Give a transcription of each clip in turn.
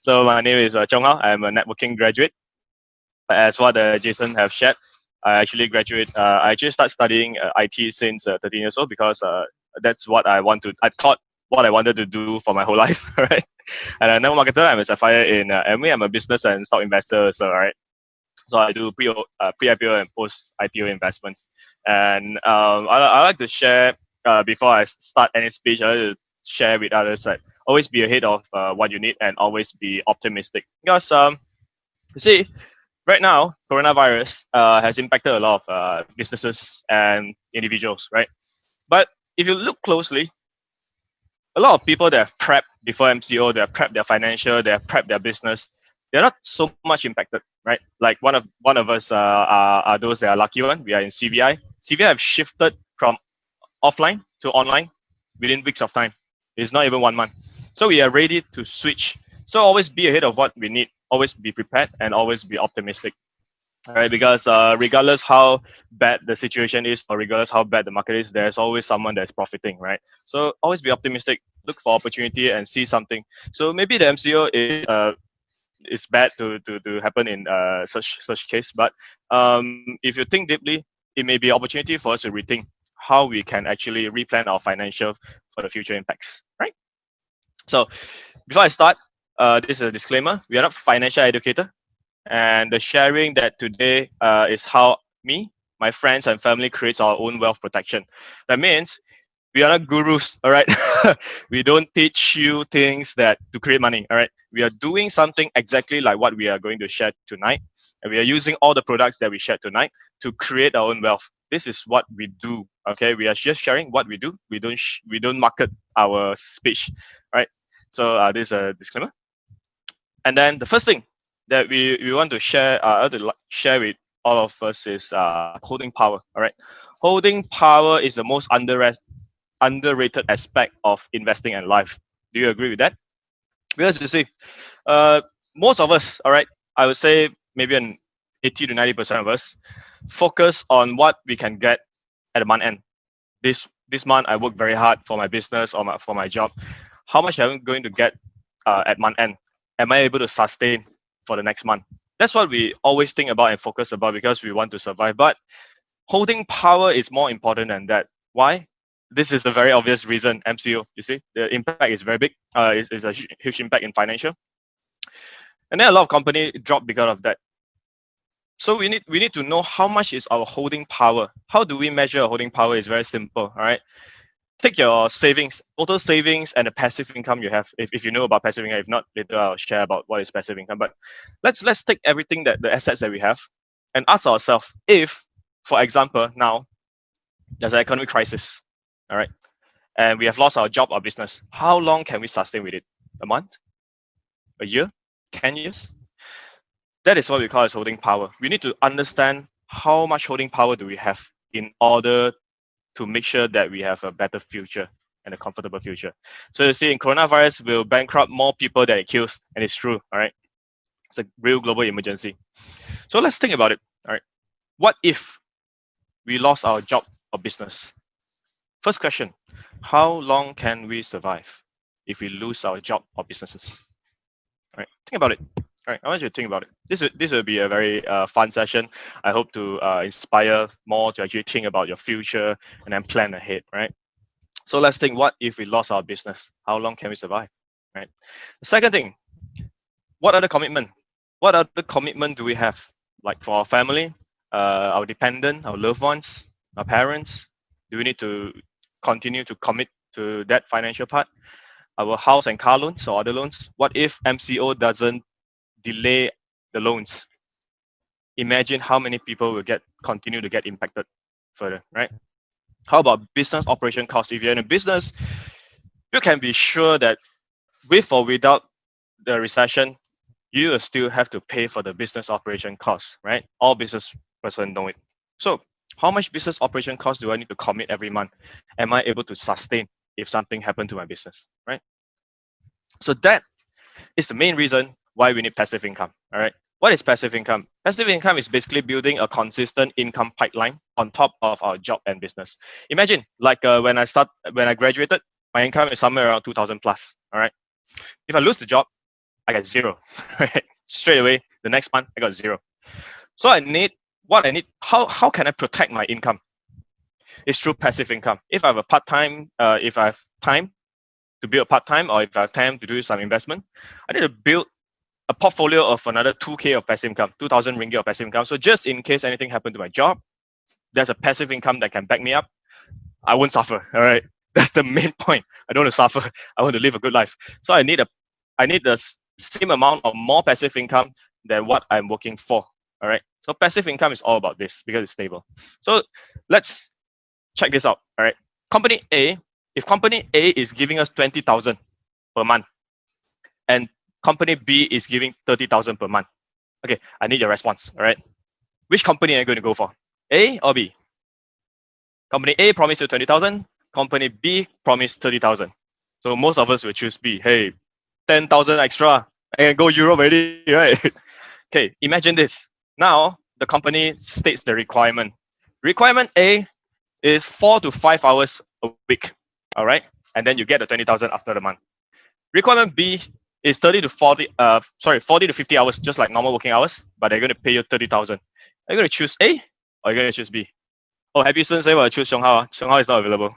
So my name is Chong. I'm a networking graduate. As what Jason have shared, I actually graduate. I actually start studying IT since 13 years old because that's what I want to. I thought what I wanted to do for my whole life, right? And I'm a network marketer. I'm a Sapphire in MA. I'm a business and stock investor, so right. So I do pre-IPO and post-IPO investments. And I like to share before I start any speech. I like to share with others that always be ahead of what you need and always be optimistic. Because you see, right now, coronavirus has impacted a lot of businesses and individuals, right? But if you look closely, a lot of people that have prepped before MCO, they have prepped their financial, they have prepped their business, they're not so much impacted, right? Like one of us are those that are lucky one. We are in CVI. CVI have shifted from offline to online within weeks of time. It's not even 1 month. So we are ready to switch. So always be ahead of what we need. Always be prepared and always be optimistic. Right, because regardless how bad the situation is or regardless how bad the market is, there's always someone that's profiting, right? So always be optimistic, look for opportunity and see something. So maybe the MCO is it's bad to happen in such case, but if you think deeply, it may be an opportunity for us to rethink how we can actually replan our financial for the future impacts, right? So before I start, this is a disclaimer: we are not financial educator. And the sharing that today is how me, my friends, and family creates our own wealth protection. That means we are not gurus, all right? We don't teach you things that to create money, all right? We are doing something exactly like what we are going to share tonight, and we are using all the products that we shared tonight to create our own wealth. This is what we do, okay? We are just sharing what we do. We don't market our speech, right? So this is a disclaimer. And then the first thing that we want to share share with all of us is holding power. All right, holding power is the most underrated aspect of investing in life. Do you agree with that? Because you see, most of us, all right, I would say maybe an 80 to 90% of us focus on what we can get at the month end. This month I work very hard for my business or for my job. How much am I going to get at month end? Am I able to sustain for the next month? That's what we always think about and focus about because we want to survive. But holding power is more important than that. Why? This is a very obvious reason. MCO, you see, the impact is very big. It's a huge impact in financial, and then a lot of companies drop because of that. So we need to know how much is our holding power. How do we measure our holding power? Is very simple. All right. Take your savings, total savings, and the passive income you have. If you know about passive income, if not, later I'll share about what is passive income. But let's take everything that the assets that we have and ask ourselves if, for example, now there's an economic crisis, all right, and we have lost our job or business. How long can we sustain with it? A month? A year? 10 years? That is what we call as holding power. We need to understand how much holding power do we have in order to make sure that we have a better future and a comfortable future. So you see, in coronavirus will bankrupt more people than it kills, and it's true, all right? It's a real global emergency. So let's think about it, all right? What if we lost our job or business? First question, how long can we survive if we lose our job or businesses? All right, think about it. All right, I want you to think about it. This will be a very fun session. I hope to inspire more to actually think about your future and then plan ahead, right? So let's think, what if we lost our business? How long can we survive, right? The second thing, what other commitment? What other commitment do we have? Like for our family, our dependent, our loved ones, our parents? Do we need to continue to commit to that financial part? Our house and car loans or other loans? What if MCO doesn't delay the loans? Imagine how many people will continue to get impacted further, right? How about business operation costs? If you're in a business, you can be sure that with or without the recession, you will still have to pay for the business operation costs, right? All business person know it. So how much business operation costs do I need to commit every month? Am I able to sustain if something happened to my business, right? So that is the main reason why we need passive income, all right? What is passive income? Passive income is basically building a consistent income pipeline on top of our job and business. Imagine, like when I graduated, my income is somewhere around 2,000 plus, all right? If I lose the job, I get zero. Right? Straight away, the next month, I got zero. So I need how can I protect my income? It's through passive income. If I have a part-time, if I have time to build a part-time, or if I have time to do some investment, I need to build a portfolio of another 2K of passive income, 2,000 ringgit of passive income. So just in case anything happened to my job, there's a passive income that can back me up. I won't suffer. All right. That's the main point. I don't want to suffer. I want to live a good life. So I need the same amount or more passive income than what I'm working for. All right. So passive income is all about this because it's stable. So let's check this out. All right. Company A, if company A is giving us 20,000 per month and company B is giving 30,000 per month. Okay, I need your response. All right. Which company are you going to go for? A or B? Company A promised you 20,000. Company B promised 30,000. So most of us will choose B. Hey, 10,000 extra. I can go Europe already, right? Okay, imagine this. Now the company states the requirement. Requirement A is 4 to 5 hours a week. All right, and then you get the 20,000 after the month. Requirement B is 40 to 50 hours, just like normal working hours, but they're going to pay you 30,000. Are you going to choose A or are you going to choose B? Oh, happy students say, well, choose Chong Hao. Chong Hao is not available.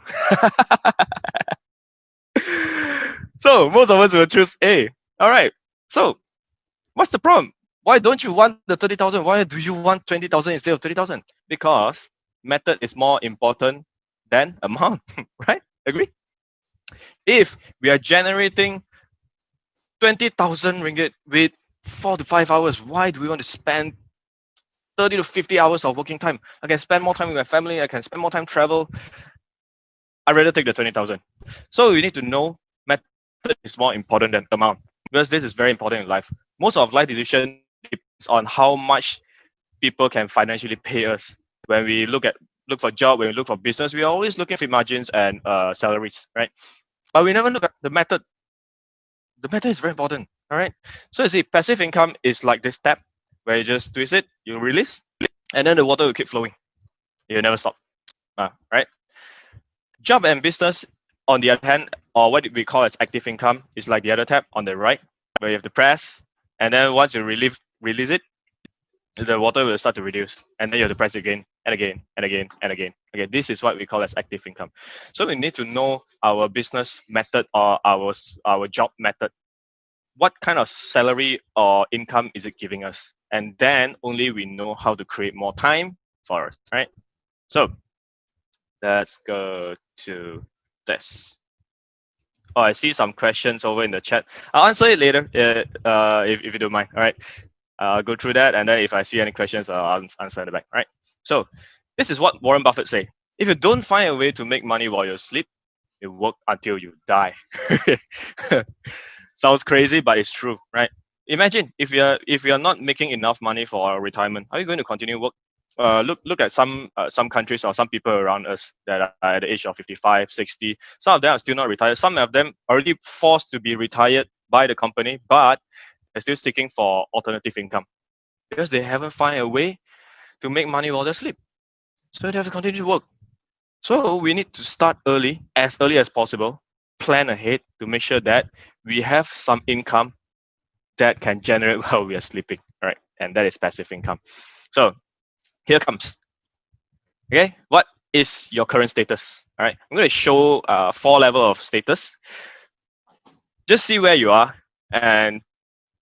So most of us will choose A. All right. So what's the problem? Why don't you want the 30,000? Why do you want 20,000 instead of 30,000? Because method is more important than amount, right? Agree? If we are generating 20,000 ringgit with 4 to 5 hours, why do we want to spend 30 to 50 hours of working time? I can spend more time with my family. I can spend more time travel. I'd rather take the 20,000. So you need to know method is more important than amount, because this is very important in life. Most of life decision depends on how much people can financially pay us. When we look for job, when we look for business, we are always looking for margins and salaries, right? But we never look at the method. The method is very important. All right. So you see, passive income is like this tap where you just twist it, you release, and then the water will keep flowing. You'll never stop. Right? Job and business, on the other hand, or what we call as active income, is like the other tab on the right, where you have to press, and then once you release it, the water will start to reduce, and then you have to press again and again and again and again. Okay, this is what we call as active income. So we need to know our business method or our job method. What kind of salary or income is it giving us? And then only we know how to create more time for us, right? So let's go to this. Oh, I see some questions over in the chat. I'll answer it later if you don't mind. All right. I'll go through that, and then if I see any questions, I'll answer in the back. All right. So this is what Warren Buffett say. If you don't find a way to make money while you sleep, you work until you die. Sounds crazy, but it's true, right? Imagine if you're not making enough money for our retirement, are you going to continue work? Look at some countries or some people around us that are at the age of 55, 60. Some of them are still not retired. Some of them are already forced to be retired by the company, but they're still seeking for alternative income because they haven't found a way to make money while they sleep. So they have to continue to work. So we need to start early as possible, plan ahead to make sure that we have some income that can generate while we are sleeping, right? And that is passive income. So here comes. Okay, what is your current status? All right, I'm going to show 4 levels of status. Just see where you are and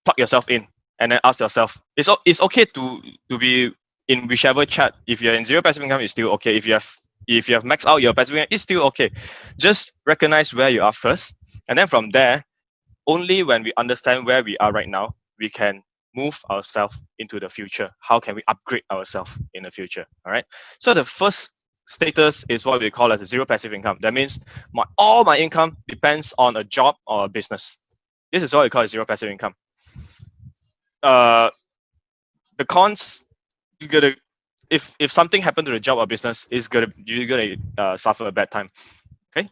plug yourself in, and then ask yourself. It's okay to be in whichever chart. If you're in zero passive income, it's still okay. If you have maxed out your passive income, it's still okay. Just recognize where you are first, and then from there, only when we understand where we are right now, we can move ourselves into the future. How can we upgrade ourselves in the future? All right. So the first status is what we call as a zero passive income. That means all my income depends on a job or a business. This is what we call a zero passive income. The cons, if something happened to the job or business, you're gonna suffer a bad time. Okay.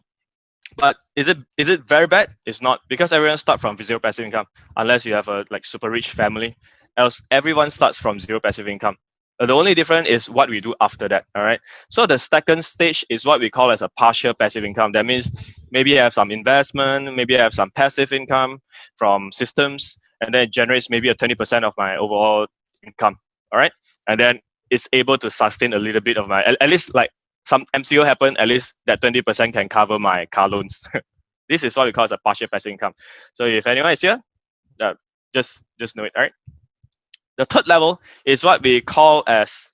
But is it very bad? It's not, because everyone starts from zero passive income, unless you have a super rich family. Else everyone starts from zero passive income. The only difference is what we do after that. All right. So the second stage is what we call as a partial passive income. That means maybe you have some investment, maybe you have some passive income from systems, and then it generates maybe a 20% of my overall income. All right, and then it's able to sustain a little bit of my at least like some MCO happen, at least that 20% can cover my car loans. This is what we call as a partial passive income. So if anyone is here, just know it. All right. The third level is what we call as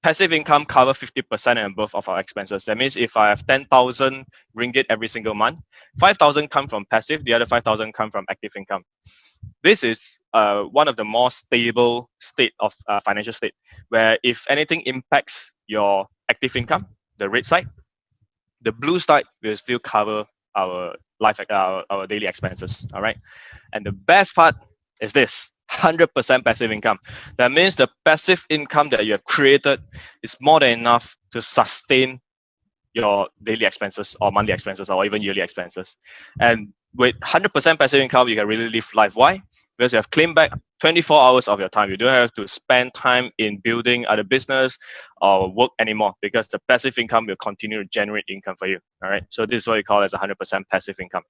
passive income cover 50% and above of our expenses. That means if I have 10,000 ringgit every single month, 5,000 come from passive, the other 5,000 come from active income. This is one of the more stable state of financial state, where if anything impacts your active income, the red side, the blue side will still cover our our daily expenses. All right, and the best part is this: 100% passive income. That means the passive income that you have created is more than enough to sustain your daily expenses or monthly expenses or even yearly expenses. And with 100% passive income, you can really live life. Why? Because you have claimed back 24 hours of your time. You don't have to spend time in building other business or work anymore, because the passive income will continue to generate income for you. All right. So this is what we call as 100% passive income.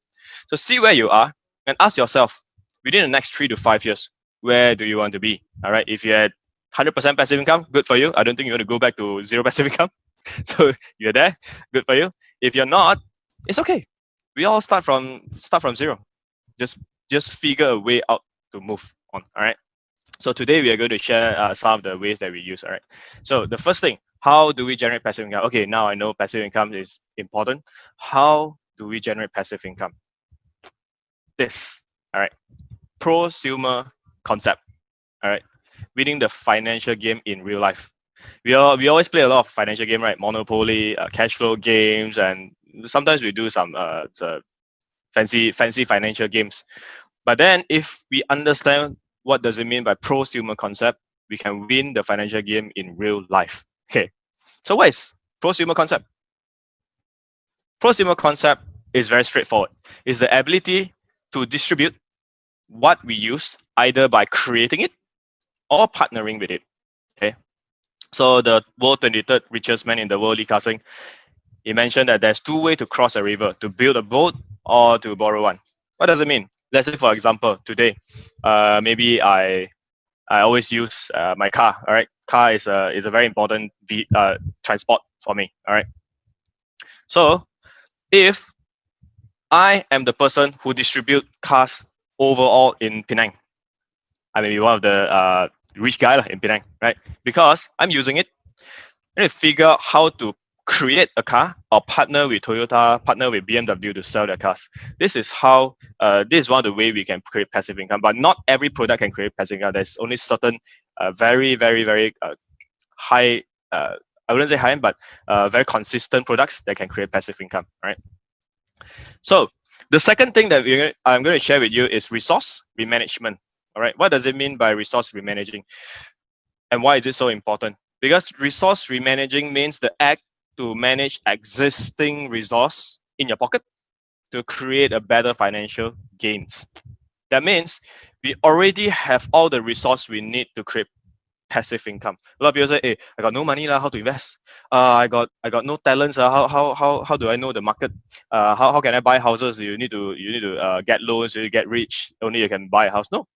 So see where you are and ask yourself, within the next 3 to 5 years, where do you want to be? All right. If you had 100% passive income, good for you. I don't think you want to go back to zero passive income. So you're there, good for you. If you're not, it's okay. We all start from zero. Just figure a way out to move on. All right. So today we are going to share some of the ways that we use. All right. So the first thing, how do we generate passive income? Okay, now I know passive income is important. How do we generate passive income? This. All right. Prosumer concept. All right. Winning the financial game in real life. We always play a lot of financial game, right? Monopoly, cash flow games, and sometimes we do some fancy financial games. But then if we understand what does it mean by prosumer concept, we can win the financial game in real life. Okay. So what is prosumer concept? Prosumer concept is very straightforward. It's the ability to distribute what we use either by creating it or partnering with it. Okay. So the world 23rd richest man in the world, Lee Ka-seng, he mentioned that there's two ways to cross a river: to build a boat or to borrow one. What does it mean? Let's say, for example, today, maybe I always use my car. All right, car is a very important transport for me. All right. So if I am the person who distribute cars overall in Penang, I may be one of the rich guy in Penang, right? Because I'm using it. I need to figure out how to create a car or partner with Toyota, partner with BMW to sell their cars. This is how, this is one of the way we can create passive income, but not every product can create passive income. There's only certain very high, I wouldn't say high, but very consistent products that can create passive income, right? So the second thing that I'm going to share with you is resource remanagement. All right, what does it mean by resource remanaging? And why is it so important? Because resource remanaging means the act to manage existing resource in your pocket to create a better financial gains. That means we already have all the resource we need to create passive income. A lot of people say, "Hey, I got no money lah. How to invest? I got no talents. How do I know the market? How can I buy houses? You need to get loans. You get rich. Only you can buy a house." No.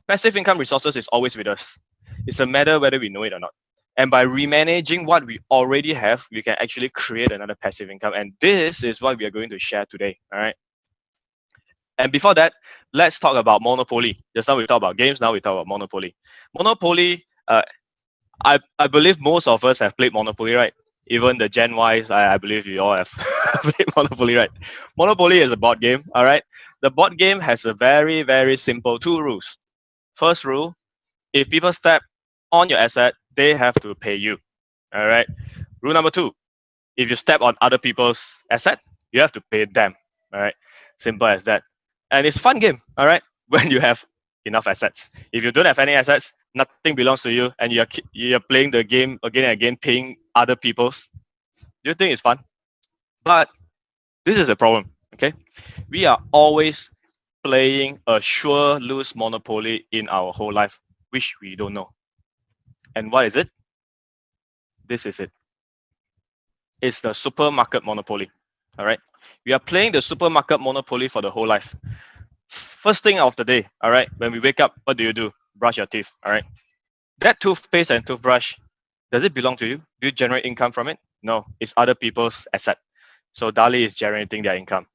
Passive income resources is always with us. It's a matter whether we know it or not. And by remanaging what we already have, we can actually create another passive income. And this is what we are going to share today. All right. And before that, let's talk about Monopoly. Just now we talked about games. Now we talk about Monopoly. Monopoly. I believe most of us have played Monopoly, right? Even the Gen Ys, I believe you all have played Monopoly, right? Monopoly is a board game. All right. The board game has a very simple 2 rules. First rule: if people step on your asset, they have to pay you. All right. Rule number 2: if you step on other people's asset, you have to pay them. All right. Simple as that. And it's a fun game. All right. When you have enough assets. If you don't have any assets, nothing belongs to you, and you're playing the game again and again, paying other people's. Do you think it's fun? But this is the problem. Okay. We are always playing a sure lose Monopoly in our whole life, which we don't know. And what is it? This is it. It's the supermarket Monopoly. All right. We are playing the supermarket Monopoly for the whole life. First thing of the day, all right, when we wake up, what do? Brush your teeth, all right? That toothpaste and toothbrush, does it belong to you? Do you generate income from it? No, it's other people's asset. So Dali is generating their income.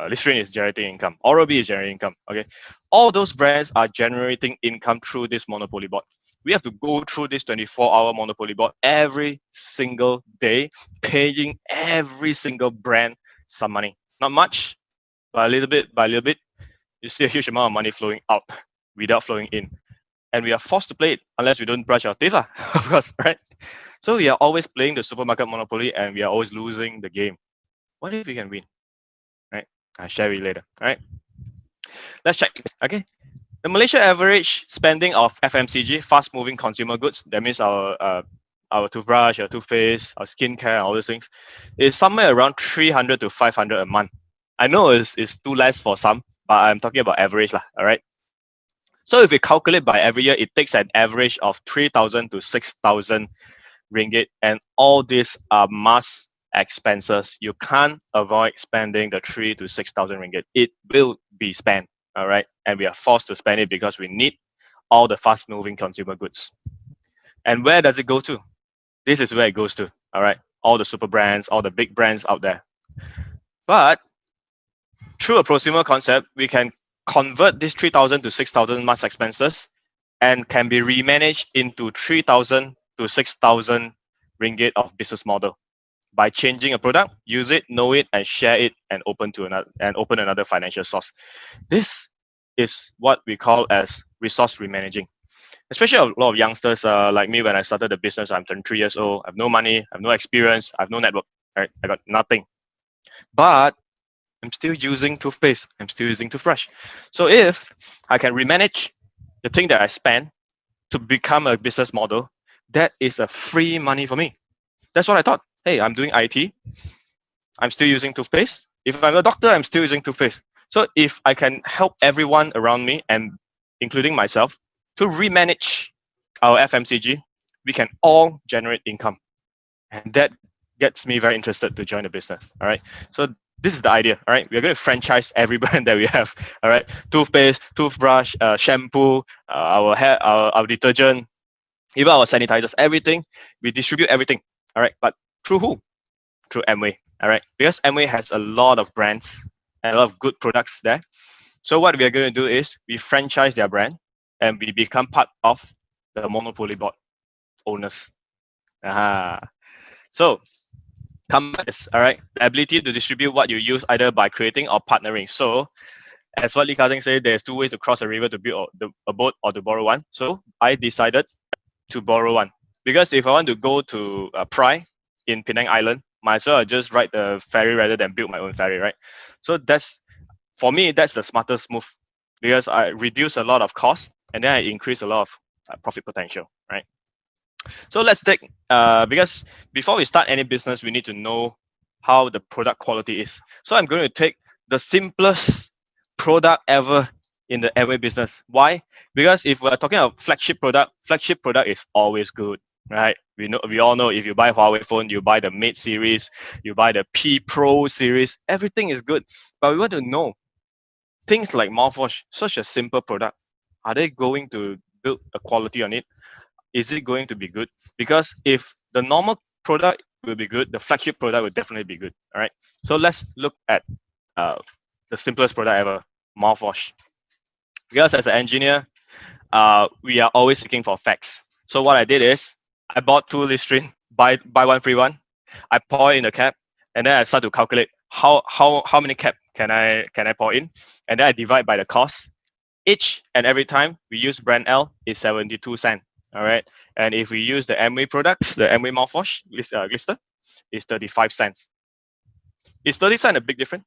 Listerine is generating income. Oral-B is generating income. Okay, all those brands are generating income through this monopoly board. We have to go through this 24-hour monopoly board every single day, paying every single brand some money. Not much, but a little bit by little bit, you see a huge amount of money flowing out without flowing in. And we are forced to play it unless we don't brush our teeth, of course, right? So we are always playing the supermarket monopoly and we are always losing the game. What if we can win? Right? I'll share with you later. All right. Let's check. Okay. The Malaysia average spending of FMCG, fast-moving consumer goods, that means our toothbrush, our toothpaste, our skincare, all those things, is somewhere around 300 to 500 a month. I know it's too less for some, but I'm talking about average, all right? So if we calculate by every year, it takes an average of 3,000 to 6,000 ringgit, and all these are must expenses. You can't avoid spending the 3 to 6,000 ringgit. It will be spent, all right? And we are forced to spend it because we need all the fast-moving consumer goods. And where does it go to? This is where it goes to, all right? All the super brands, all the big brands out there. But through a prosumer concept, we can convert this 3,000 to 6,000 must expenses and can be remanaged into 3,000 to 6,000 ringgit of business model by changing a product, use it, know it, and share it, and open another financial source. This is what we call as resource remanaging. Especially a lot of youngsters like me, when I started the business, I'm 23 years old, I have no money, I have no experience, I have no network, right? I got nothing. But I'm still using toothpaste, I'm still using toothbrush. So if I can remanage the thing that I spend to become a business model, that is a free money for me. That's what I thought. Hey, I'm doing IT, I'm still using toothpaste. If I'm a doctor, I'm still using toothpaste. So if I can help everyone around me, and including myself, to remanage our FMCG, we can all generate income. And that gets me very interested to join the business. All right. So this is the idea. All right. We're going to franchise every brand that we have. All right. Toothpaste, toothbrush, shampoo, our hair, our detergent, even our sanitizers, everything. We distribute everything. All right. But through who? Through Amway. All right. Because Amway has a lot of brands and a lot of good products there. So what we are going to do is we franchise their brand and we become part of the monopoly board owners. So come back this, all right? The ability to distribute what you use either by creating or partnering. So as what Lee Ka-Zeng said, there's two ways to cross a river, to build a boat or to borrow one. So I decided to borrow one, because if I want to go to Prai in Penang Island, might as well just ride the ferry rather than build my own ferry, right? So that's, for me, that's the smartest move, because I reduce a lot of costs and then I increase a lot of profit potential, right? So let's take, because before we start any business, we need to know how the product quality is. So I'm going to take the simplest product ever in the Amway business. Why? Because if we're talking about flagship product is always good, right? We all know, if you buy Huawei phone, you buy the Mate series, you buy the P Pro series, everything is good. But we want to know things like mouthwash, such a simple product. Are they going to build a quality on it? Is it going to be good? Because if the normal product will be good, the flagship product will definitely be good. All right. So let's look at the simplest product ever, mouthwash. Because as an engineer, we are always seeking for facts. So what I did is I bought 2 Listerine, buy one free one. I pour it in the cap, and then I start to calculate how many cap can I pour in, and then I divide by the cost. Each and every time we use brand L is 72 cents. All right. And if we use the Amway products, the Amway mouthwash glister, is 35 cents. Is 30 cents a big difference?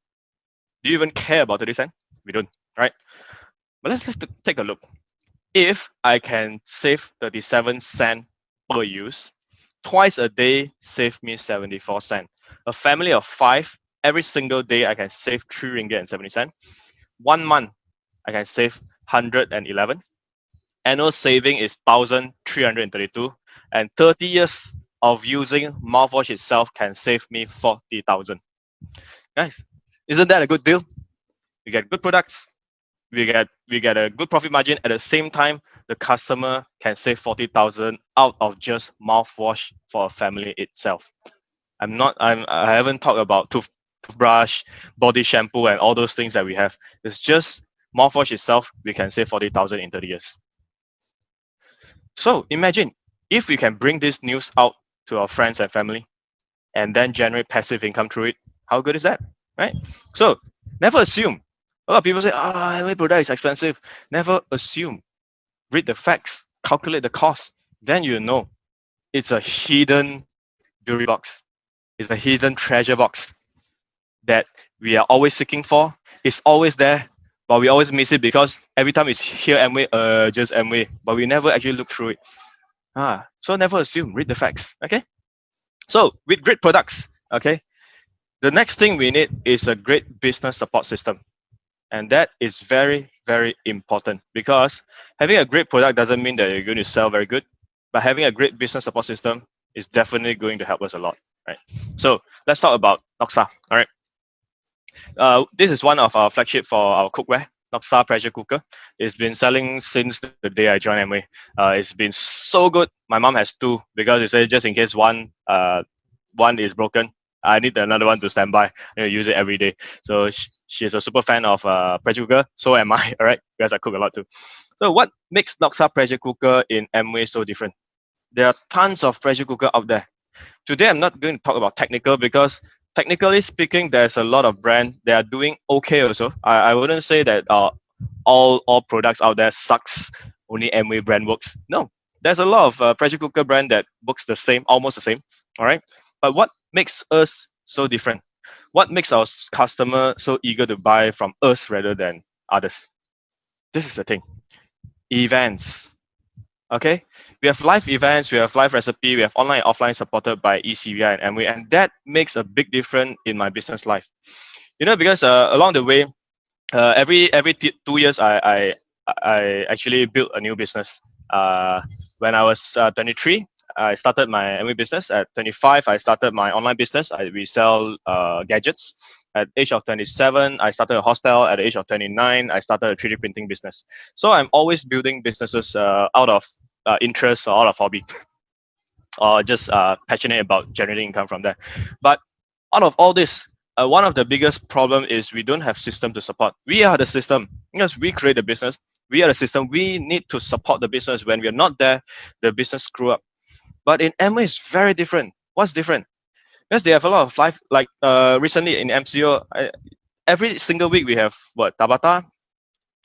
Do you even care about 30 cents? We don't, right? But let's take a look. If I can save 37 cents per use, twice a day save me 74 cents. A family of 5, every single day I can save 3 ringgit and 70 cents. 1 month, I can save 111. Annual saving is 1,332, and 30 years of using mouthwash itself can save me 40,000. Guys, isn't that a good deal? You get good products, we get a good profit margin. At the same time, the customer can save 40,000 out of just mouthwash for a family itself. I haven't talked about toothbrush, body shampoo, and all those things that we have. It's just mouthwash itself. We can save 40,000 in 30 years. So imagine if we can bring this news out to our friends and family, and then generate passive income through it. How good is that, right? So never assume. A lot of people say, my product is expensive. Never assume. Read the facts, calculate the cost. Then you know it's a hidden jewelry box. It's a hidden treasure box that we are always seeking for. It's always there, but we always miss it because every time it's here Amway, just Amway, but we never actually look through it. So never assume. Read the facts. Okay. So with great products, okay, the next thing we need is a great business support system. And that is very, very important because having a great product doesn't mean that you're going to sell very good, but having a great business support system is definitely going to help us a lot, right? So let's talk about Noxa, all right? This is one of our flagship for our cookware, Noxa pressure cooker. It's been selling since the day I joined Amway. It's been so good. My mom has two because it says just in case one is broken, I need another one to stand by. Use it every day. So she's a super fan of pressure cooker. So am I. All right, because I cook a lot too. So what makes Noxa pressure cooker in Amway so different? There are tons of pressure cooker out there. Today I'm not going to talk about technical because technically speaking, there's a lot of brands that are doing okay also. I wouldn't say that all products out there sucks. Only Amway brand works. No, there's a lot of pressure cooker brand that works the same, almost the same. All right, but what makes us so different? What makes our customer so eager to buy from us rather than others? This is the thing. Events. Okay, we have live events, we have live recipe, we have online and offline supported by eCVI and Amway, and that makes a big difference in my business life. Because along the way, every 2 years, I actually built a new business. When I was 23, I started my Amway business. At 25, I started my online business. We sell gadgets. At the age of 27, I started a hostel. At the age of 29, I started a 3D printing business. So I'm always building businesses out of interest or out of hobby, or just passionate about generating income from there. But out of all this, one of the biggest problem is we don't have system to support. We are the system because we create the business. We are the system. We need to support the business. When we are not there, the business screw up. But in Amway, it's very different. What's different? Because they have a lot of life, like recently in MCO, every single week we have Tabata,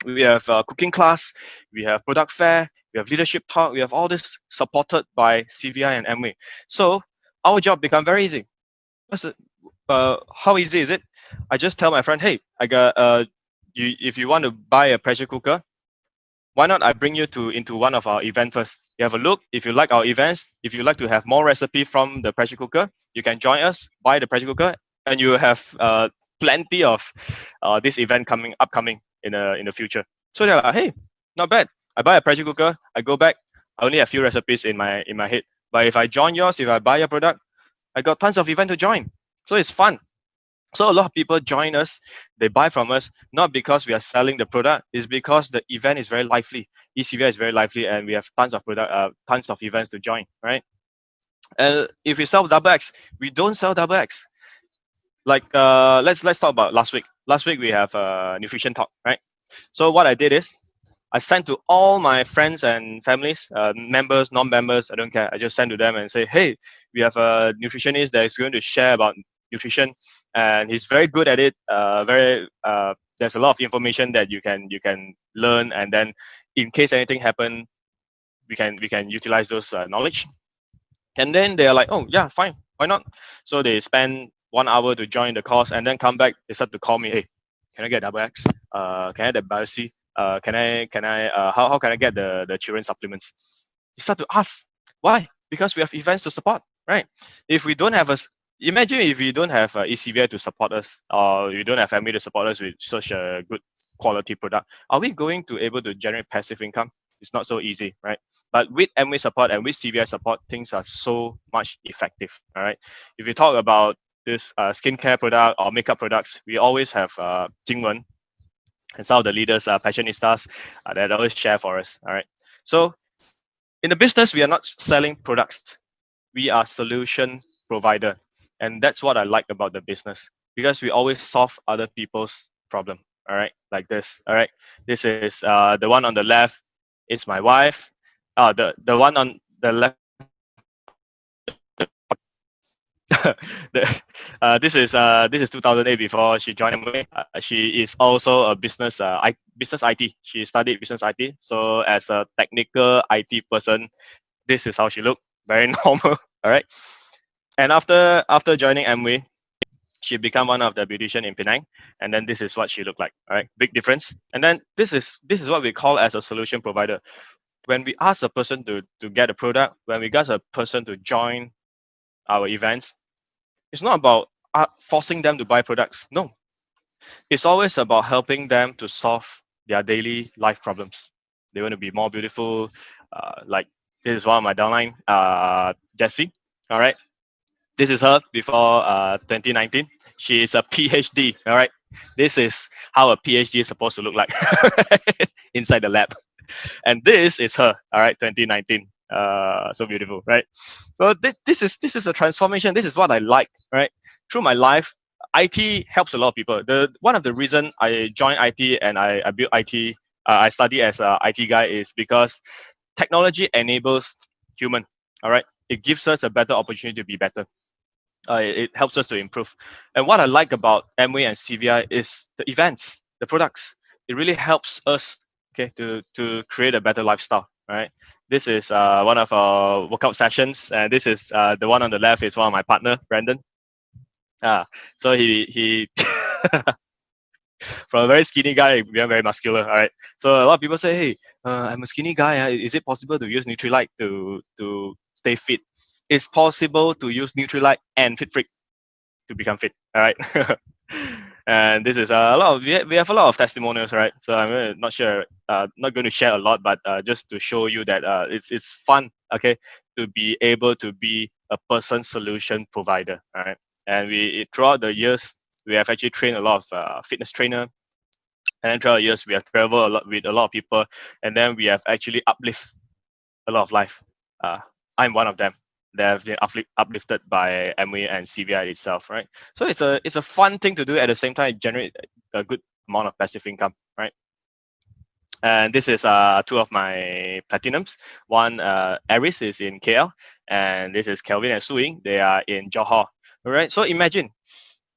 we have cooking class, we have product fair, we have leadership talk, we have all this supported by CVI and Amway. So our job become very easy. How easy is it? I just tell my friend, hey, I got if you want to buy a pressure cooker, why not I bring you into one of our events first? You have a look. If you like our events, if you like to have more recipe from the pressure cooker, you can join us, buy the pressure cooker, and you have plenty of this event upcoming in the future. So they're like, hey, not bad. I buy a pressure cooker, I go back, I only have a few recipes in my head. But if I join yours, if I buy your product, I got tons of event to join. So it's fun. So a lot of people join us, they buy from us, not because we are selling the product, it's because the event is very lively. eCVI is very lively and we have tons of events to join, right? If we sell double X, we don't sell double X. Like let's talk about last week. Last week we have a nutrition talk, right? So what I did is I sent to all my friends and families, members, non-members, I don't care. I just send to them and say, hey, we have a nutritionist that is going to share about nutrition, and he's very good at it. There's a lot of information that you can learn, and then in case anything happen, we can utilize those knowledge. And then they're like, oh yeah, fine, why not? So they spend 1 hour to join the course, and then come back. They start to call me, hey, can I get double X? Can I get Bio C? How can I get the children supplements? You start to ask why? Because we have events to support, right? If we don't have imagine if you don't have eCVI to support us, or you don't have family to support us with such a good quality product, are we going to able to generate passive income? It's not so easy, right? But with Amway support and with CVI support, things are so much effective, all right? If you talk about this skincare product or makeup products, we always have Jingwen and some of the leaders are passionistas that always share for us. All right. So in the business, we are not selling products. We are solution provider, and that's what I like about the business, because we always solve other people's problem. All right, like this. All right, this is the one on the left is my wife. The one on the left. This is 2008 before she joined Amway. She is also a business IT. She studied business IT. So as a technical IT person, this is how she looked. Very normal. All right. And after joining Amway, she became one of the beautician in Penang, and then this is what she looked like. All right, big difference. And then this is what we call as a solution provider. When we ask a person to get a product, when we ask a person to join our events, it's not about forcing them to buy products. No, it's always about helping them to solve their daily life problems. They want to be more beautiful. Like this is one of my downline, Jessie. All right, this is her before 2019. She is a PhD. All right, this is how a PhD is supposed to look like inside the lab. And this is her. All right, 2019. So beautiful, right? So this is a transformation. This is what I like, right? Through my life, IT helps a lot of people. The one of the reason I joined IT and I built IT, I study as a IT guy, is because technology enables human. All right, it gives us a better opportunity to be better. It helps us to improve. And what I like about Amway and CVI is the events, the products. It really helps us, okay, to create a better lifestyle. Right. This is one of our workout sessions, and this is the one on the left is one of my partner, Brandon. So he from a very skinny guy became very muscular. All right. So a lot of people say, hey, I'm a skinny guy. Is it possible to use Nutrilite to stay fit? It's possible to use Nutrilite and Fit Freak to become fit. All right. And this is a lot of we have a lot of testimonials, right? So I'm not sure, not going to share a lot, but just to show you that it's fun, okay, to be able to be a person solution provider. All right. And throughout the years, we have actually trained a lot of fitness trainer, and then throughout the years we have traveled a lot with a lot of people, and then we have actually uplift a lot of life. I'm one of them that have been uplifted by Amway and CVI itself, right? So it's a fun thing to do. At the same time, it generate a good amount of passive income, right? And this is two of my platinums. One, Aris is in KL, and this is Kelvin and Suing. They are in Johor. All right. So imagine,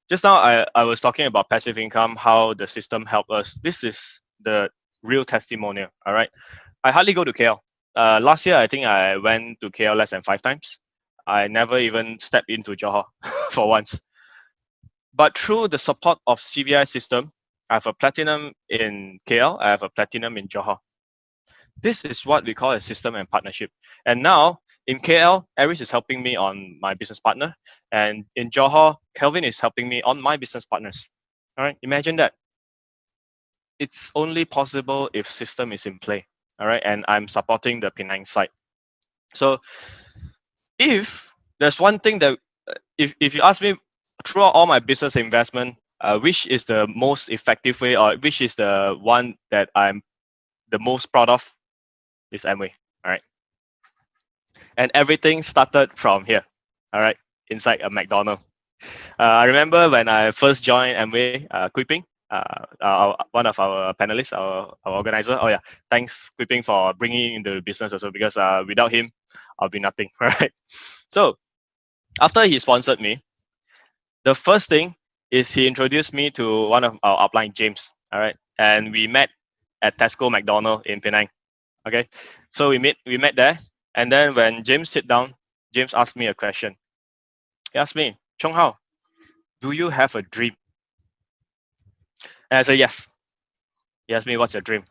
just now I was talking about passive income, how the system helped us. This is the real testimonial. All right. I hardly go to KL. Last year, I think I went to KL less than 5 times. I never even stepped into Johor for once. But through the support of CVI system, I have a platinum in KL, I have a platinum in Johor. This is what we call a system and partnership. And now in KL, Aris is helping me on my business partner. And in Johor, Kelvin is helping me on my business partners. All right, imagine that. It's only possible if system is in play. All right, and I'm supporting the Penang side. So if there's one thing that, if you ask me throughout all my business investment, which is the most effective way, or which is the one that I'm the most proud of, is Amway. All right, and everything started from here. All right, inside a McDonald's. I remember when I first joined Amway, Kuiping, one of our panelists, our organizer. Oh yeah, thanks Kuiping for bringing into the business also, because without him, I'll be nothing. Right. So after he sponsored me, the first thing is he introduced me to one of our upline, James. All right, and we met at Tesco McDonald in Penang. Okay, so we met there, and then when James sit down, James asked me a question. He asked me, Chong Hao, do you have a dream? And I said yes. He asked me, what's your dream?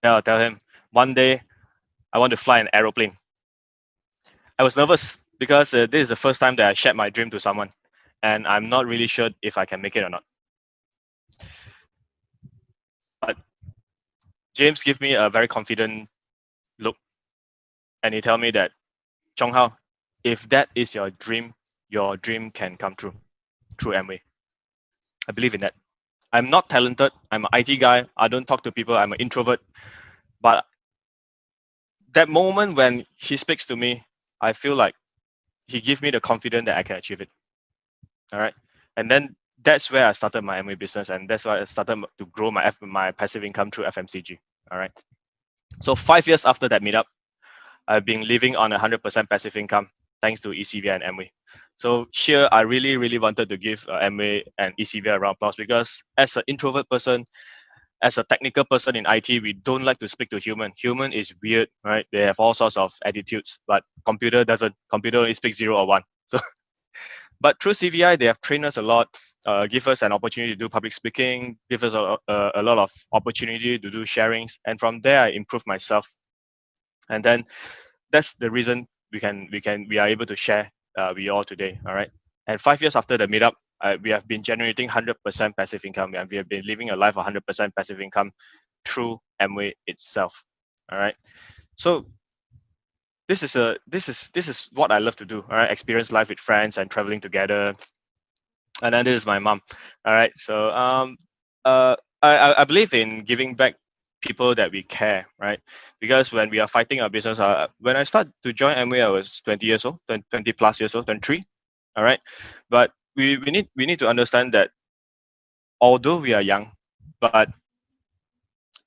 And I'll tell him, one day I want to fly an aeroplane. I was nervous because this is the first time that I shared my dream to someone, and I'm not really sure if I can make it or not. But James gave me a very confident look, and he told me that, Chong Hao, if that is your dream can come true through Amway. I believe in that. I'm not talented. I'm an IT guy. I don't talk to people. I'm an introvert. But that moment when he speaks to me, I feel like he gives me the confidence that I can achieve it. All right. And then that's where I started my MA business, and that's why I started to grow my passive income through FMCG. All right. So 5 years after that meetup, I've been living on 100% passive income thanks to ECVI and MA. So here, I really wanted to give MA and ECVI a round of applause, because as an introvert person, as a technical person in IT, we don't like to speak to human. Human is weird, right? They have all sorts of attitudes, but computer doesn't. Computer only speaks 0 or 1. So, but through CVI, they have trained us a lot, give us an opportunity to do public speaking, give us a lot of opportunity to do sharings, and from there, I improved myself. And then that's the reason we are able to share with you all today. All right. And 5 years after the meetup, we have been generating 100% passive income, and we have been living a life of 100% passive income through Amway itself. All right. So this is what I love to do. All right. Experience life with friends and traveling together. And then this is my mom. All right. So I believe in giving back people that we care, right? Because when we are fighting our business, when I started to join Amway, I was 20 years old, 20 plus years old, 23. All right. But we need to understand that although we are young, but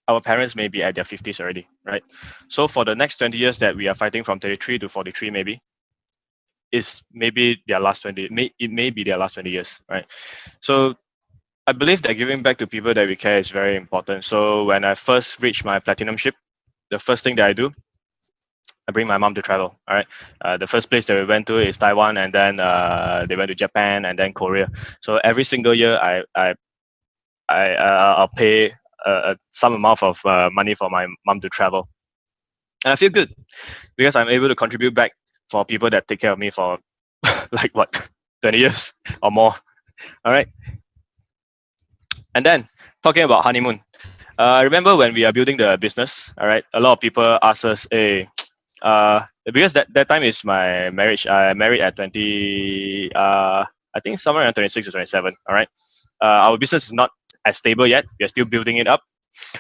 our parents may be at their 50s already, right? So for the next 20 years that we are fighting, from 33 to 43, maybe, is maybe their last 20, it may be their last 20 years, right? So I believe that giving back to people that we care is very important. So when I first reached my platinum ship, the first thing that I do, I bring my mom to travel. All right. The first place that we went to is Taiwan, and then they went to Japan, and then Korea. So every single year, I'll pay some amount of money for my mom to travel, and I feel good because I'm able to contribute back for people that take care of me for like what 20 years or more. All right. And then talking about honeymoon. I remember when we are building the business, all right, a lot of people ask us, hey, because that time is my marriage. I married at 20, I think somewhere around 26 or 27, all right. Our business is not as stable yet. We're still building it up.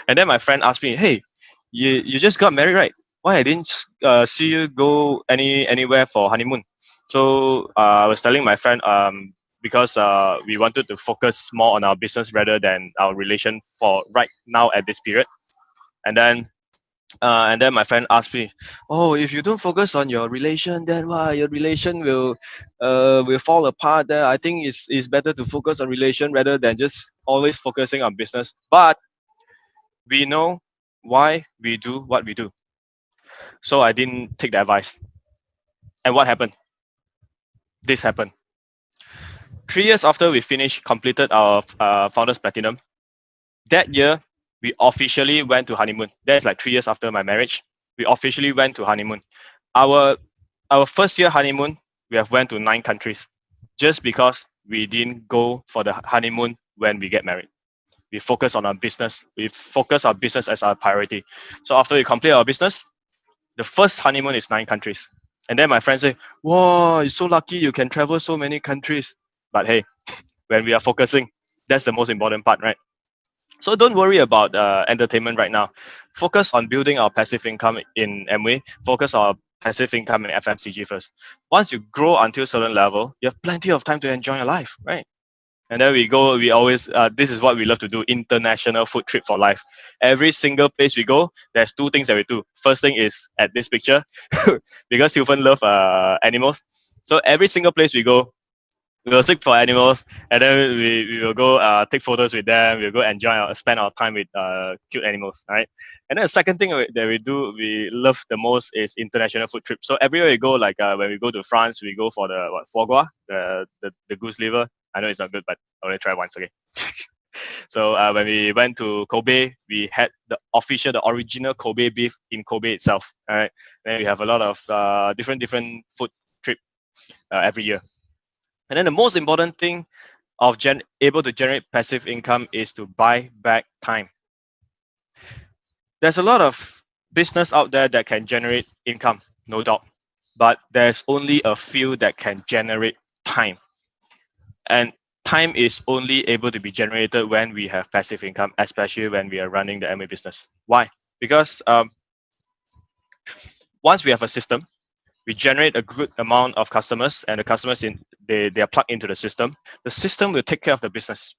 And then my friend asked me, hey, you just got married, right? Why I didn't see you go anywhere for honeymoon? So I was telling my friend, because we wanted to focus more on our business rather than our relation for right now at this period. And then my friend asked me, "Oh, if you don't focus on your relation, then why your relation will fall apart. Then I think it's better to focus on relation rather than just always focusing on business." But we know why we do what we do, so I didn't take the advice. And what happened? This happened. 3 years after we completed our founders platinum, that year we officially went to honeymoon. That's like 3 years after my marriage. We officially went to honeymoon. Our first year honeymoon, we have went to 9 countries, just because we didn't go for the honeymoon when we get married. We focus on our business. We focus our business as our priority. So after we complete our business, the first honeymoon is 9 countries. And then my friends say, "Wow, you're so lucky you can travel so many countries." But hey, when we are focusing, that's the most important part, right? So don't worry about entertainment right now. Focus on building our passive income in Amway. Focus on our passive income in FMCG first. Once you grow until a certain level, you have plenty of time to enjoy your life, right? And then we always, this is what we love to do, international food trip for life. Every single place we go, there's 2 things that we do. First thing is at this picture, because Sylvan love animals. So every single place we go, we will seek for animals, and then we will go take photos with them. We'll go spend our time with cute animals, right? And then the second thing that we love the most is international food trips. So everywhere we go, like when we go to France, we go for the foie gras, the goose liver. I know it's not good, but I only try once, okay? So when we went to Kobe, we had the original Kobe beef in Kobe itself. All right, then we have a lot of different food trip every year. And then the most important thing of able to generate passive income is to buy back time. There's a lot of business out there that can generate income, no doubt, but there's only a few that can generate time. And time is only able to be generated when we have passive income, especially when we are running the MA business. Why? Because once we have a system, we generate a good amount of customers, and the customers they are plugged into the system. The system will take care of the business.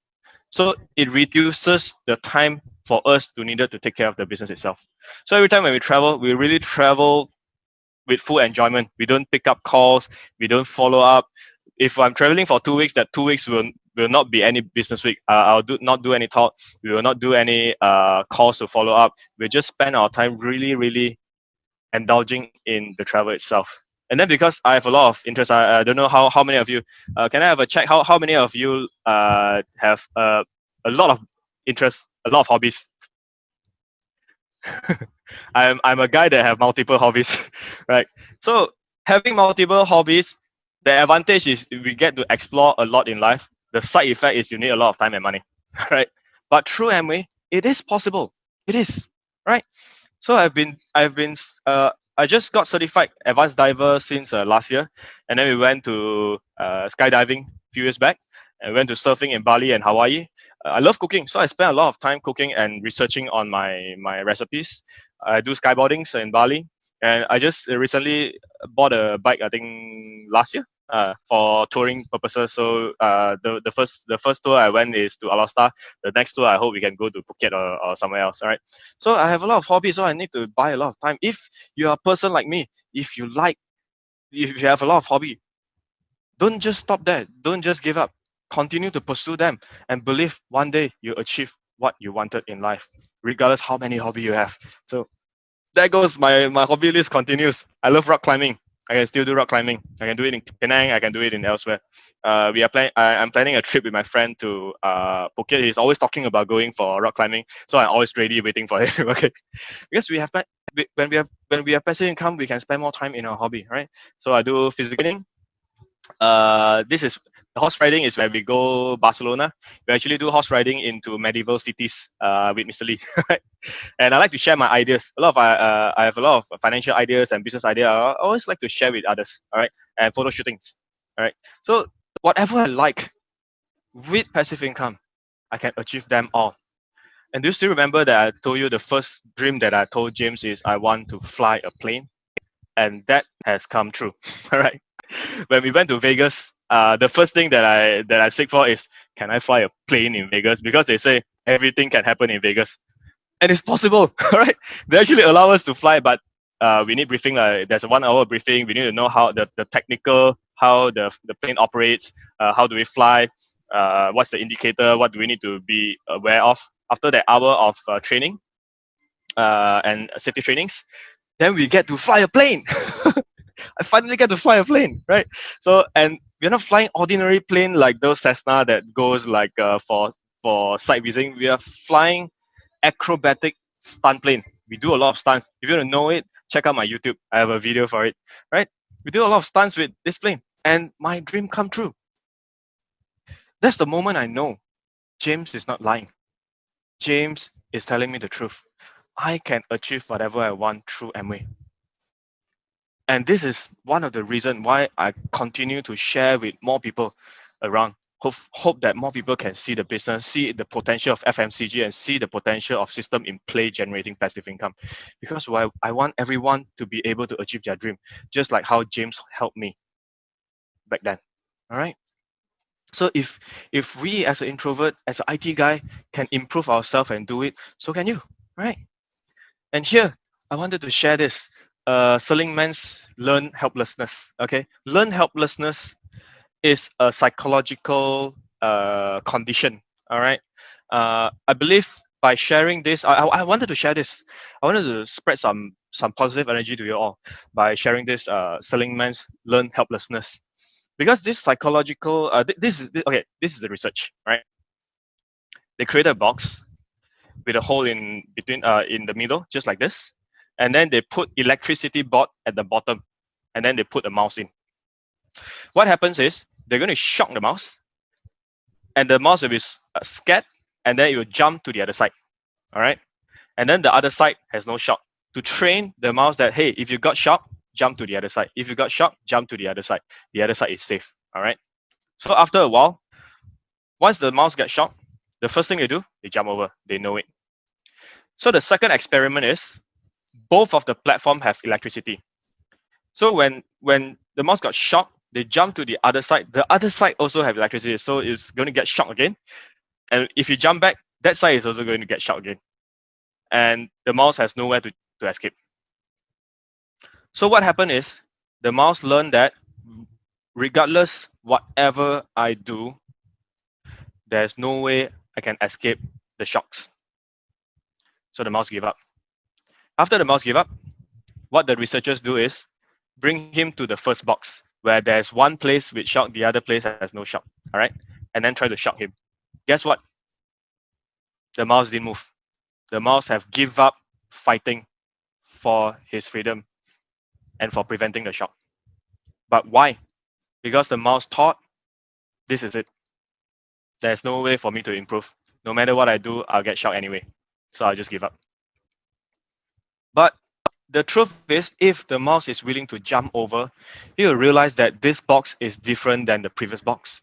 So it reduces the time for us to needed to take care of the business itself. So every time when we travel, we really travel with full enjoyment. We don't pick up calls. We don't follow up. If I'm traveling for 2 weeks, that 2 weeks will not be any business week. I'll not do any talk. We will not do any calls to follow up. We just spend our time really indulging in the travel itself. And then because I have a lot of interest, I don't know how many of you, can I have a check? How many of you have a lot of interest, a lot of hobbies? I'm a guy that have multiple hobbies, right? So having multiple hobbies, the advantage is we get to explore a lot in life. The side effect is you need a lot of time and money, right? But through Amway, it is possible. It is, right? So I just got certified advanced diver since last year, and then we went to skydiving a few years back, and went to surfing in Bali and Hawaii. I love cooking, so I spent a lot of time cooking and researching on my recipes. I do skyboardings in Bali, and I just recently bought a bike. I think last year for touring purposes. So the first tour I went is to Alasta. The next tour I hope we can go to Phuket or somewhere else. All right. So I have a lot of hobbies, so I need to buy a lot of time. If you're a person like me, if you have a lot of hobby, don't just stop there. Don't just give up. Continue to pursue them and believe one day you achieve what you wanted in life, regardless how many hobby you have. So there goes my hobby list continues. I love rock climbing. I can still do rock climbing. I can do it in Penang. I can do it in elsewhere. I'm planning a trip with my friend to Phuket. He's always talking about going for rock climbing, so I'm always ready, waiting for him. Okay, because when we have passive income, we can spend more time in our hobby, right? So I do physical training. This is horse riding is where we go Barcelona. We actually do horse riding into medieval cities with Mr. Lee. And I like to share my ideas. I have a lot of financial ideas and business ideas. I always like to share with others. All right, and photo shootings. All right. So whatever I like with passive income, I can achieve them all. And do you still remember that I told you the first dream that I told James is I want to fly a plane, and that has come true. All right. When we went to Vegas, the first thing that I seek for is, can I fly a plane in Vegas? Because they say everything can happen in Vegas, and it's possible. All right, they actually allow us to fly, but we need briefing. There's a 1 hour briefing. We need to know how the technical, how the plane operates, how do we fly, what's the indicator, what do we need to be aware of. After that hour of training and safety trainings, then we get to fly a plane. I finally get to fly a plane, right? So, and we're not flying ordinary plane like those Cessna that goes like for sight visiting. We are flying acrobatic stunt plane. We do a lot of stunts. If you want to know it, check out my YouTube. I have a video for it, right? We do a lot of stunts with this plane, and my dream come true. That's the moment I know James is not lying. James is telling me the truth. I can achieve whatever I want through Amway. And this is one of the reasons why I continue to share with more people around. Hope that more people can see the business, see the potential of FMCG, and see the potential of system in play generating passive income. Because I want everyone to be able to achieve their dream, just like how James helped me back then. All right. So if we as an introvert, as an IT guy, can improve ourselves and do it, so can you, right? And here I wanted to share this. Seligman's learn helplessness. Okay, learn helplessness is a psychological condition. All right. I believe by sharing this, I wanted to share this. I wanted to spread some positive energy to you all by sharing this Seligman's learn helplessness, because this psychological this is the research, right? They created a box with a hole in between in the middle, just like this, and then they put electricity board at the bottom, and then they put a mouse in. What happens is they're going to shock the mouse, and the mouse will be scared, and then it will jump to the other side. All right, and then the other side has no shock, to train the mouse that, hey, if you got shocked, jump to the other side. If you got shocked, jump to the other side. The other side is safe. All right. So after a while, Once the mouse gets shocked, the first thing they do, they jump over. They know it. So the second experiment is both of the platform have electricity. So when the mouse got shocked, they jump to the other side. The other side also have electricity, so it's going to get shocked again. And if you jump back, that side is also going to get shocked again. And the mouse has nowhere to escape. So what happened is the mouse learned that regardless whatever I do, there's no way I can escape the shocks. So the mouse gave up. After the mouse gave up, what the researchers do is bring him to the first box where there's one place with shock, the other place has no shock. All right. And then try to shock him. Guess what? The mouse didn't move. The mouse have give up fighting for his freedom and for preventing the shock. But why? Because the mouse thought, this is it. There's no way for me to improve. No matter what I do, I'll get shocked anyway. So I'll just give up. But the truth is, if the mouse is willing to jump over, he will realize that this box is different than the previous box.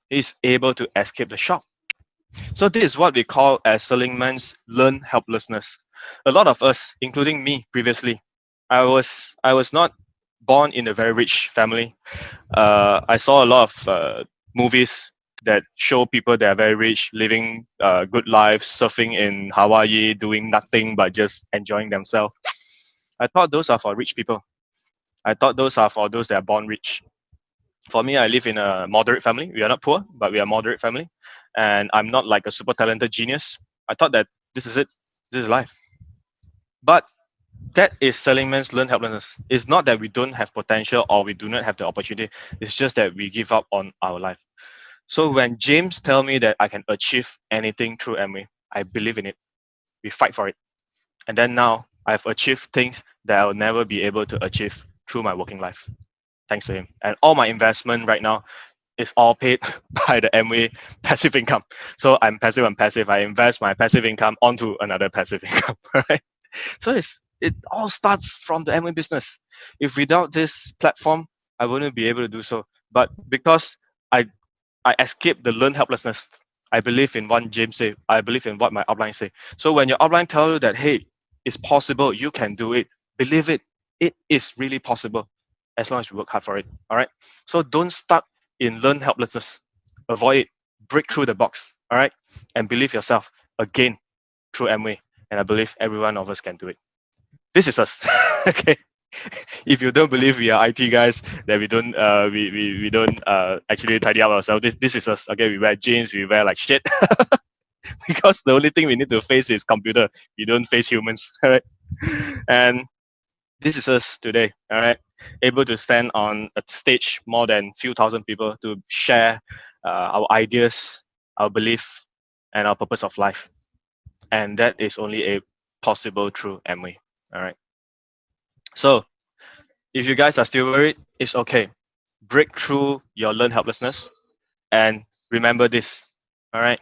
He's able to escape the shock. So this is what we call as Seligman's learned helplessness. A lot of us, including me previously, I was not born in a very rich family. I saw a lot of movies that show people that are very rich, living good lives, surfing in Hawaii, doing nothing but just enjoying themselves. I thought those are for rich people. I thought those are for those that are born rich. For me, I live in a moderate family. We are not poor, but we are a moderate family. And I'm not like a super talented genius. I thought that this is it. This is life. But that is Seligman's learned helplessness. It's not that we don't have potential or we do not have the opportunity. It's just that we give up on our life. So when James tell me that I can achieve anything through Amway, I believe in it. We fight for it. And then now I've achieved things that I'll never be able to achieve through my working life. Thanks to him. And all my investment right now is all paid by the Amway passive income. So I'm passive and passive. I invest my passive income onto another passive income. Right? So it all starts from the Amway business. If without this platform, I wouldn't be able to do so. But because I escaped the learned helplessness, I believe in what James said. I believe in what my upline say. So when your upline tell you that, hey, it's possible, you can do it, believe it. It is really possible as long as you work hard for it. All right. So don't stuck in learned helplessness. Avoid it. Break through the box. All right. And believe yourself again through Amway. And I believe every one of us can do it. This is us. Okay. If you don't believe we are IT guys, that we don't we don't actually tidy up ourselves. This is us. Okay, we wear jeans, we wear like shit. Because the only thing we need to face is computer. We don't face humans. All right. And this is us today. All right. Able to stand on a stage more than few thousand people to share our ideas, our belief, and our purpose of life. And that is only possible through Amway. All right. So if you guys are still worried, it's okay. Break through your learned helplessness and remember this. All right.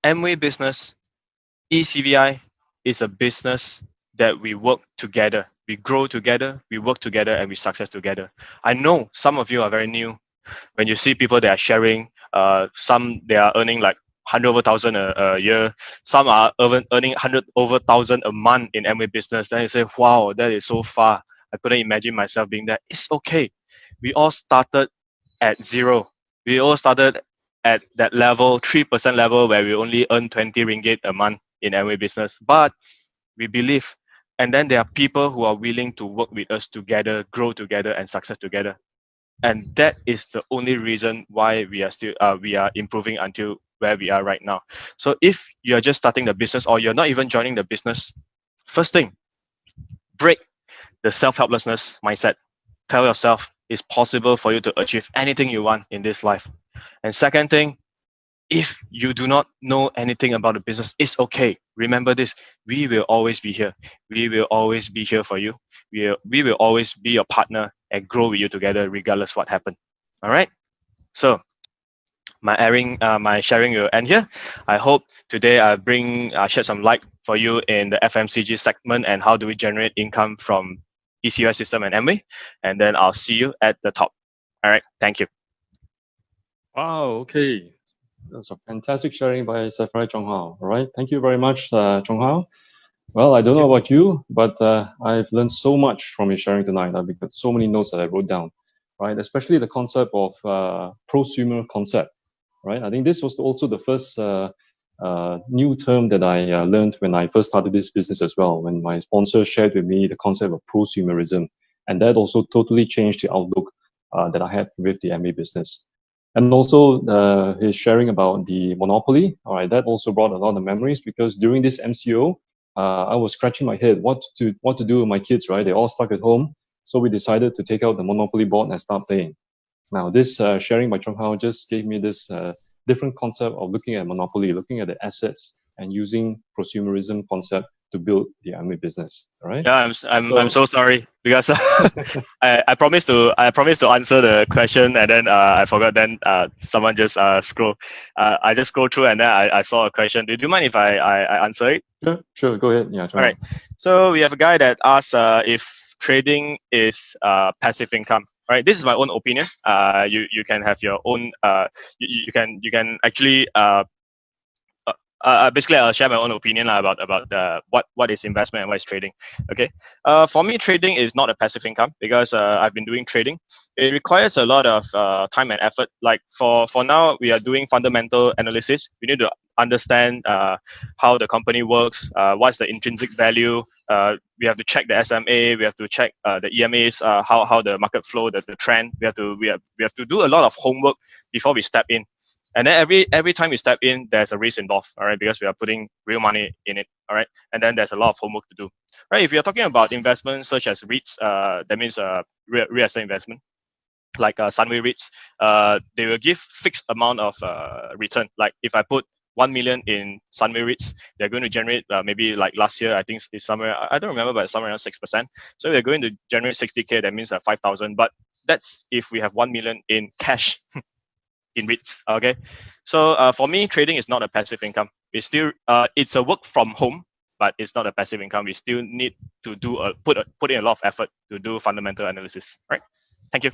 Amway business, ECVI is a business that we work together. We grow together, we work together, and we success together. I know some of you are very new. When you see people that are sharing, some they are earning like 100 over thousand a year. Some are earning 100 over thousand a month in Amway business. Then you say, wow, that is so far. I couldn't imagine myself being there. It's okay. We all started at zero. We all started at that level, 3% level, where we only earn 20 ringgit a month in Amway business. But we believe, and then there are people who are willing to work with us together, grow together, and success together. And that is the only reason why we are still we are improving until where we are right now. So if you're just starting the business or you're not even joining the business, first thing, break the self-helplessness mindset. Tell yourself it's possible for you to achieve anything you want in this life. And second thing, if you do not know anything about the business, it's okay. Remember this, we will always be here. We will always be here for you. We will always be your partner and grow with you together regardless what happened. All right? So my sharing will end here. I hope today I shed some light for you in the FMCG segment and how do we generate income from ECUI system and Amway. And then I'll see you at the top. All right. Thank you. Wow, okay. That's a fantastic sharing by Sapphire Chong Hao. All right, thank you very much, Chong Hao. Well, I don't know about you, but I've learned so much from your sharing tonight. I've got so many notes that I wrote down, right? Especially the concept of prosumer concept, right? I think this was also the first new term that I learned when I first started this business as well, when my sponsor shared with me the concept of prosumerism. And that also totally changed the outlook that I had with the MA business. And also his sharing about the monopoly, all right, that also brought a lot of memories because during this MCO, I was scratching my head what to do with my kids, right? They're all stuck at home. So we decided to take out the monopoly board and start playing. Now, this sharing by Chong Hao just gave me this different concept of looking at monopoly, looking at the assets, and using prosumerism concept to build the MA business. All right. Yeah, I'm so sorry because I promised to answer the question and then I forgot. Then someone just scroll. I just scroll through and then I saw a question. Do you mind if I answer it? Sure. Go ahead. Yeah. All right. So we have a guy that asks if trading is passive income. Right. This is my own opinion. You can have your own. You can actually basically I'll share my own opinion about what is investment and what is trading. Okay. For me, trading is not a passive income because I've been doing trading. It requires a lot of time and effort. Like for now, we are doing fundamental analysis. We need to understand how the company works, what's the intrinsic value. We have to check the SMA. We have to check the EMAs, how the market flow, the trend. We have to do a lot of homework before we step in. And then every time you step in, there's a risk involved, all right, because we are putting real money in it, all right. And then there's a lot of homework to do, right? If you're talking about investments such as REITs, that means real estate investment, like Sunway REITs, they will give fixed amount of return. Like if I put 1 million in Sunway REITs, they're going to generate maybe like last year, I think it's somewhere, I don't remember, but somewhere around 6%. So they're going to generate 60K, that means 5,000. But that's if we have 1 million in cash. In REITs, okay. So for me, trading is not a passive income. It's still it's a work from home, but it's not a passive income. We still need to put in a lot of effort to do fundamental analysis, right? Thank you.